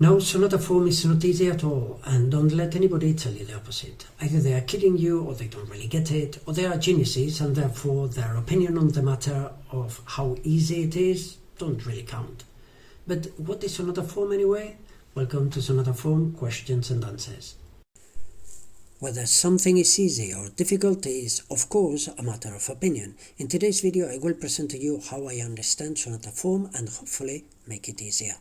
No, sonata form is not easy at all, and don't let anybody tell you the opposite. Either they are kidding you, or they don't really get it, or they are geniuses, and therefore their opinion on the matter of how easy it is don't really count. But what is sonata form anyway? Welcome to Sonata Form Questions and Answers. Whether something is easy or difficult is, of course, a matter of opinion. In today's video I will present to you how I understand sonata form and hopefully make it easier.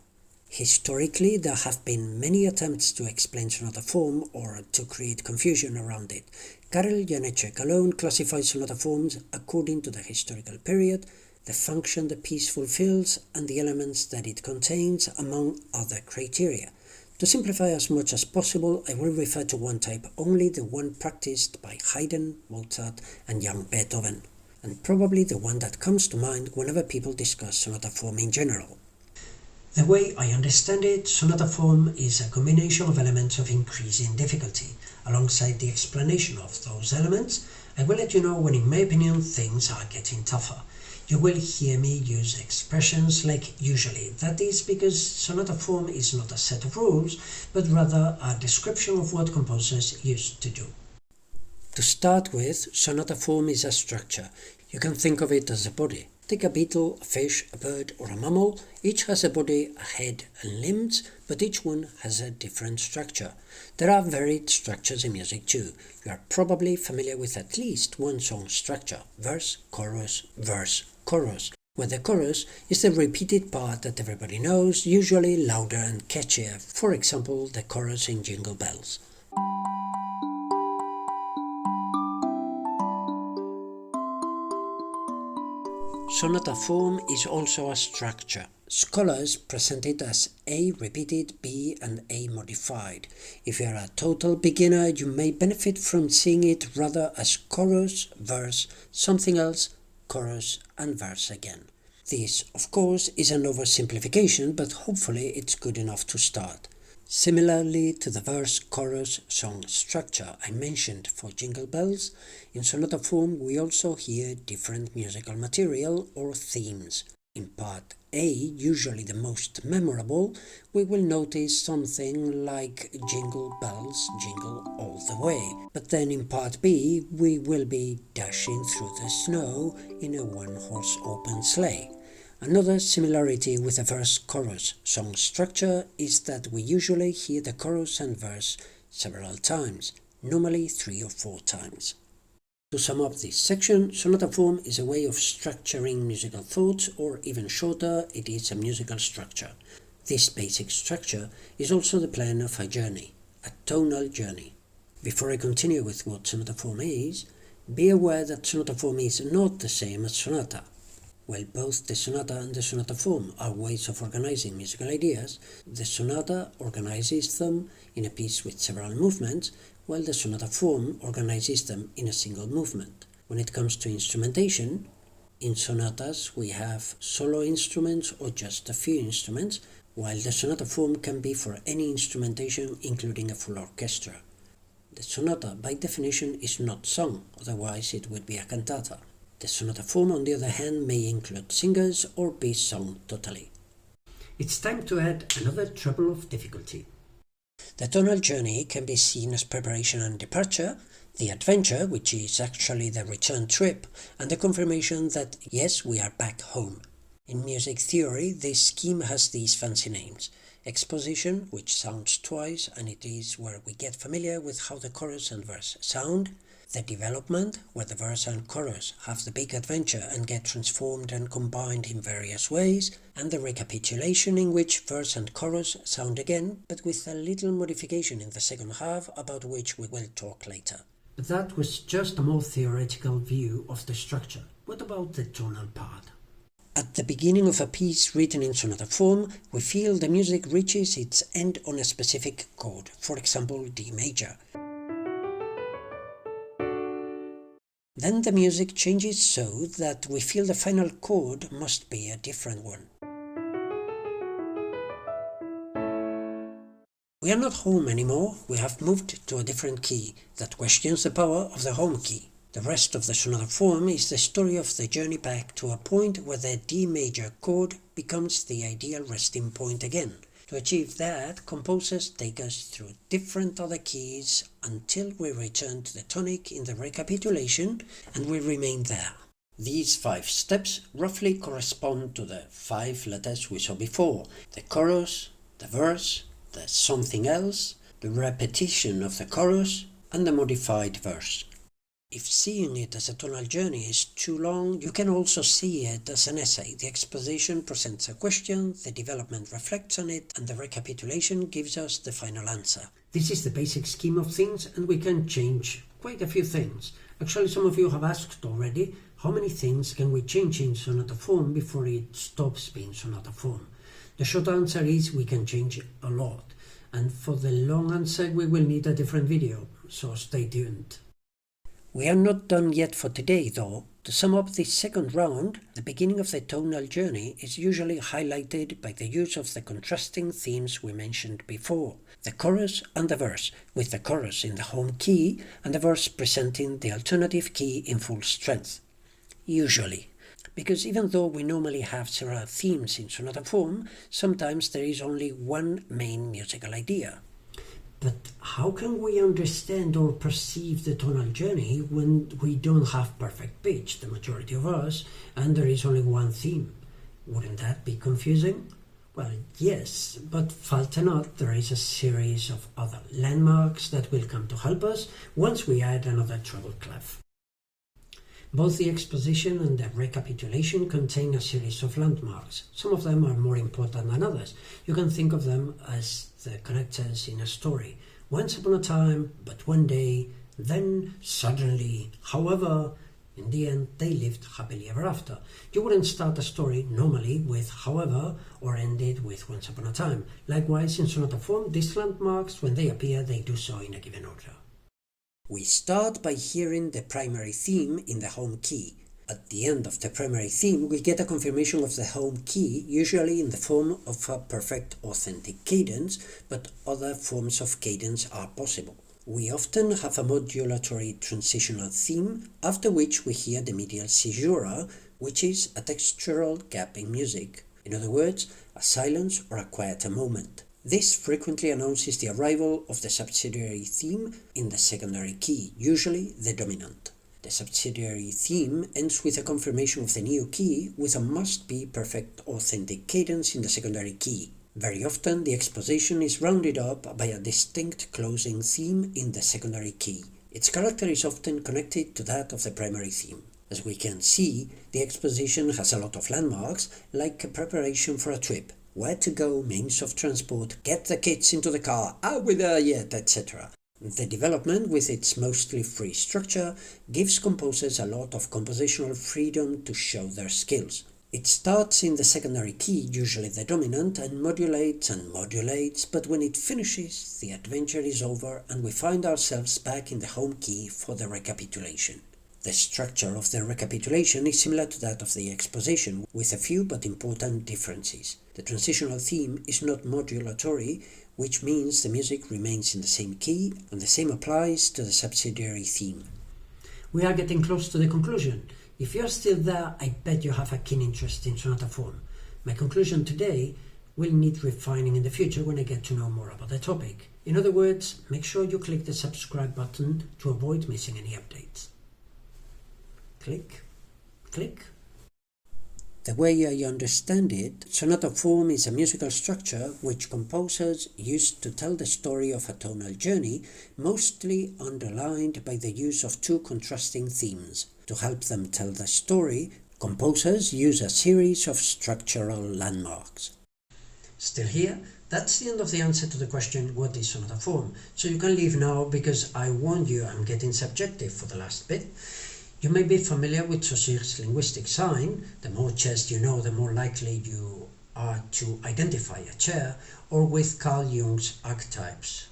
Historically, there have been many attempts to explain sonata form or to create confusion around it. Janeček alone classifies sonata forms according to the historical period, the function the piece fulfills, and the elements that it contains, among other criteria. To simplify as much as possible, I will refer to one type only, the one practiced by Haydn, Mozart, and young Beethoven, and probably the one that comes to mind whenever people discuss sonata form in general. The way I understand it, sonata form is a combination of elements of increasing difficulty. Alongside the explanation of those elements, I will let you know when, in my opinion, things are getting tougher. You will hear me use expressions like usually. That is because sonata form is not a set of rules, but rather a description of what composers used to do. To start with, sonata form is a structure. You can think of it as a body. Take a beetle, a fish, a bird, or a mammal. Each has a body, a head, and limbs, but each one has a different structure. There are varied structures in music too. You are probably familiar with at least one song structure: verse, chorus, where the chorus is the repeated part that everybody knows, usually louder and catchier. For example, the chorus in Jingle Bells. Sonata form is also a structure. Scholars present it as A repeated, B and A modified. If you are a total beginner, you may benefit from seeing it rather as chorus, verse, something else, chorus and verse again. This, of course, is an oversimplification, but hopefully it's good enough to start. Similarly to the verse-chorus song structure I mentioned for Jingle Bells, in sonata form we also hear different musical material or themes. In part A, usually the most memorable, we will notice something like Jingle Bells, Jingle All the Way. But then in part B, we will be dashing through the snow in a one-horse open sleigh. Another similarity with the verse-chorus song structure is that we usually hear the chorus and verse several times, normally 3 or 4 times. To sum up this section, sonata form is a way of structuring musical thoughts, or even shorter, it is a musical structure. This basic structure is also the plan of a journey, a tonal journey. Before I continue with what sonata form is, be aware that sonata form is not the same as sonata. While both the sonata and the sonata form are ways of organizing musical ideas, the sonata organizes them in a piece with several movements, while the sonata form organizes them in a single movement. When it comes to instrumentation, in sonatas we have solo instruments or just a few instruments, while the sonata form can be for any instrumentation including a full orchestra. The sonata by definition is not sung, otherwise it would be a cantata. The sonata form, on the other hand, may include singers or be sung totally. It's time to add another treble of difficulty. The tonal journey can be seen as preparation and departure, the adventure, which is actually the return trip, and the confirmation that, yes, we are back home. In music theory, this scheme has these fancy names. Exposition, which sounds twice, and it is where we get familiar with how the chorus and verse sound. The development, where the verse and chorus have the big adventure and get transformed and combined in various ways, and the recapitulation, in which verse and chorus sound again, but with a little modification in the second half, about which we will talk later. But that was just a more theoretical view of the structure. What about the tonal part? At the beginning of a piece written in sonata form, we feel the music reaches its end on a specific chord, for example D major. Then the music changes so that we feel the final chord must be a different one. We are not home anymore, we have moved to a different key that questions the power of the home key. The rest of the sonata form is the story of the journey back to a point where the D major chord becomes the ideal resting point again. To achieve that, composers take us through different other keys until we return to the tonic in the recapitulation, and we remain there. These 5 steps roughly correspond to the 5 letters we saw before: the chorus, the verse, the something else, the repetition of the chorus, and the modified verse. If seeing it as a tonal journey is too long, you can also see it as an essay. The exposition presents a question, the development reflects on it, and the recapitulation gives us the final answer. This is the basic scheme of things, and we can change quite a few things. Actually, some of you have asked already, how many things can we change in sonata form before it stops being sonata form? The short answer is we can change a lot, and for the long answer we will need a different video, so stay tuned. We are not done yet for today though. To sum up this second round, the beginning of the tonal journey is usually highlighted by the use of the contrasting themes we mentioned before, the chorus and the verse, with the chorus in the home key and the verse presenting the alternative key in full strength. Usually. Because even though we normally have several themes in sonata form, sometimes there is only one main musical idea. But how can we understand or perceive the tonal journey when we don't have perfect pitch, the majority of us, and there is only one theme? Wouldn't that be confusing? Well, yes, but fault or not, there is a series of other landmarks that will come to help us once we add another treble clef. Both the exposition and the recapitulation contain a series of landmarks. Some of them are more important than others. You can think of them as the connectors in a story. Once upon a time, but one day, then, suddenly, however, in the end, they lived happily ever after. You wouldn't start a story normally with however or end it with once upon a time. Likewise, in sonata form, these landmarks, when they appear, they do so in a given order. We start by hearing the primary theme in the home key. At the end of the primary theme, we get a confirmation of the home key, usually in the form of a perfect authentic cadence, but other forms of cadence are possible. We often have a modulatory transitional theme, after which we hear the medial caesura, which is a textural gap in music. In other words, a silence or a quieter moment. This frequently announces the arrival of the subsidiary theme in the secondary key, usually the dominant. The subsidiary theme ends with a confirmation of the new key with a must-be perfect authentic cadence in the secondary key. Very often the exposition is rounded up by a distinct closing theme in the secondary key. Its character is often connected to that of the primary theme. As we can see, the exposition has a lot of landmarks, like a preparation for a trip. Where to go, means of transport, get the kids into the car, are we there yet, etc. The development, with its mostly free structure, gives composers a lot of compositional freedom to show their skills. It starts in the secondary key, usually the dominant, and modulates, but when it finishes, the adventure is over and we find ourselves back in the home key for the recapitulation. The structure of the recapitulation is similar to that of the exposition, with a few but important differences. The transitional theme is not modulatory, which means the music remains in the same key, and the same applies to the subsidiary theme. We are getting close to the conclusion. If you're still there, I bet you have a keen interest in sonata form. My conclusion today will need refining in the future when I get to know more about the topic. In other words, make sure you click the subscribe button to avoid missing any updates. Click, click. The way I understand it, sonata form is a musical structure which composers use to tell the story of a tonal journey, mostly underlined by the use of two contrasting themes. To help them tell the story, composers use a series of structural landmarks. Still here? That's the end of the answer to the question, what is sonata form? So you can leave now because I warned you I'm getting subjective for the last bit. You may be familiar with Saussure's linguistic sign. The more chairs you know, the more likely you are to identify a chair, or with Carl Jung's archetypes.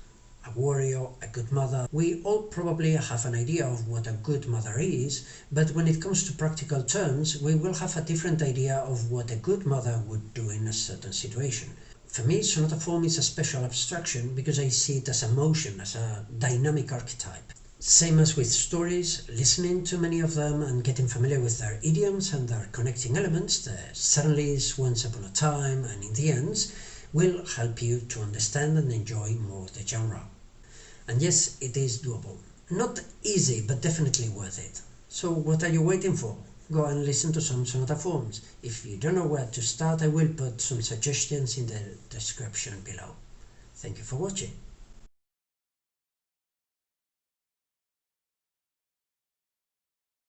A warrior, a good mother. We all probably have an idea of what a good mother is, but when it comes to practical terms, we will have a different idea of what a good mother would do in a certain situation. For me, sonata form is a special abstraction because I see it as a motion, as a dynamic archetype. Same as with stories, listening to many of them and getting familiar with their idioms and their connecting elements, the suddenlies, once upon a time, and in the ends, will help you to understand and enjoy more the genre. And yes, it is doable. Not easy, but definitely worth it. So what are you waiting for? Go and listen to some sonata forms. If you don't know where to start, I will put some suggestions in the description below. Thank you for watching.